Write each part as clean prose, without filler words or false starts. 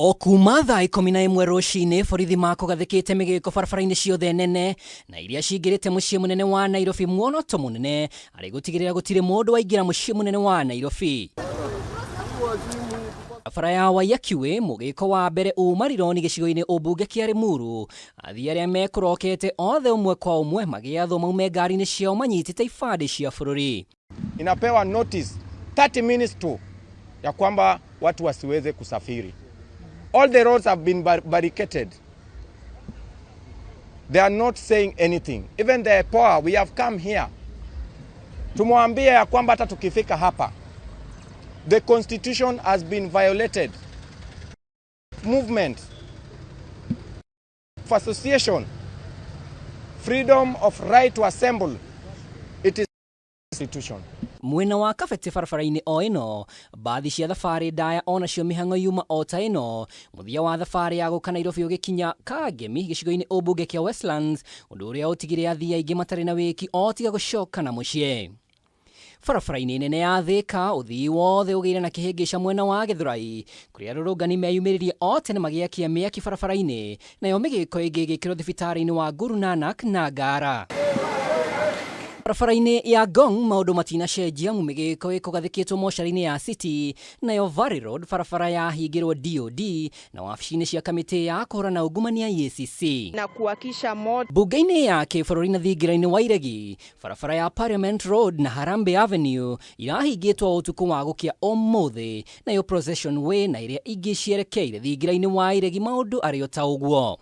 O kuma thaa 11 rũcinĩ borithi makugathĩkĩte mĩgĩko barabara-inĩ ciothe nene na iria cingĩrĩte mũciĩ mũnene wa Nairobi muonoto mũnene arĩ gũtigĩrĩra gũtirĩ mũndũ waingĩra mũciĩ mũnene wa Nairobi. Barabara ya UKUI mũgĩko wa mbere umarironi gĩcigo-inĩ ũmbunge kĩa Limuru, athii arĩa mekũrokete othe ũmwe kwa ũmwe magĩathwo maume ngari-inĩ ciao manyitĩte ibandĩ cia bũrũri. Inapewa notice 30 minutes tu ya kwamba watu wasiweze kusafiri. All the roads have been barricaded. They are not saying anything. Even the poor, we have come here. Tumwambia ya kwamba hata tukifika hapa, the constitution has been violated. Movement, of association, freedom of right to assemble, it is constitution. Mwena wa kabete barabara-inĩ o ĩno, bathi cia thabarĩ ndaya onacio mĩhang'o yuma o ta ĩno, mũthia wa thabarĩ ya gũka Nairobi ũgĩkinya Kangemi gĩcigo-inĩ ũmbunge kĩa Westlands, ũndũ ũrĩa ũtigire athii aingĩ matarĩ na wĩki o tiga gũcoka na mũciĩ. Barabara-inĩ nene ya Thika, ũthii wothe ũgĩire na kĩhĩngĩca mwena wa Gĩthũrai, kũrĩa arũrũngani meyumĩririe o tene magĩakia mĩaki barabara-inĩ, nayo mĩgĩko ĩngĩ ĩgĩkĩrwo thibitarĩ-inĩ wa Guru Nanak na Ngara. Barabara-inĩ ya Ngong maũndũ matinacenjia mĩgĩko ĩkũgathĩkĩtwo mocarĩ-inĩ ya City, nayo Valley Road barabara ya hingĩrwo DOD na wabici-inĩ cia kamĩtĩ ya kũhũrana ungumania EACC. Na kuhakisha moto mbunge-inĩ ya kĩbũrũri na thingira-inĩ wa Iregi, barabara ya Parliament Road na Harambee Avenue irahingĩtwo ũtukũ wa gũkĩa ũmũthĩ, nayo Procession Way na iria ingĩ cierekeire thingira-inĩ wa Iregi maũndũ arĩ o ta ũguo.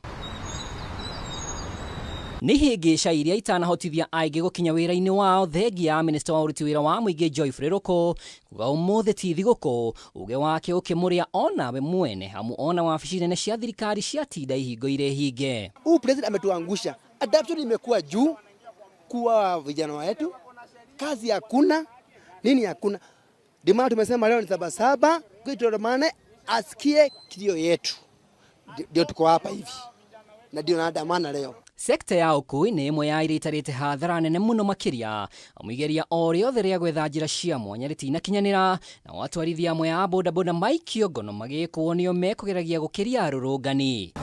Nĩ hĩngĩca iria itanahotithia aingĩ gũkinya wĩra-inĩ wao thengia ya minista wa ũruti wĩra wa mũingĩ Joyfrey Ruku kuga ũmũthĩ ti thigũkũ, uge wake ũkĩmũrĩa onawe mwene hamu ona wabici nene cia thirikari ciatinda ihingũire hinge. Huyu president ametuangusha. Adoption imekuwa juu kuwa vijana wetu, kazi hakuna, nini hakuna. Ndio tumesema leo ni Sabasaba, kuitoromane asikie kilio yetu. Ndio tuko hapa hivi. Na ndio naandamana leo. Sekta ya UKUI nĩ ĩmwe ya iria itarĩte hathara nene mũno makĩria, amũigeria o rĩothe rĩa gwetha njĩra cia mwanya rĩtinakinyanĩra, na atwarithia amwe a bodaboda maikio ngono magĩkwo nĩo mekũgeragia gũkĩria arũrũngani.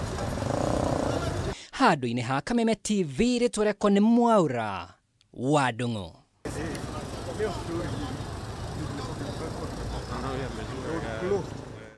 Handũ-inĩ ha Kameme TV rĩtwa rĩakwa nĩ Mwaura wa Ndung'u.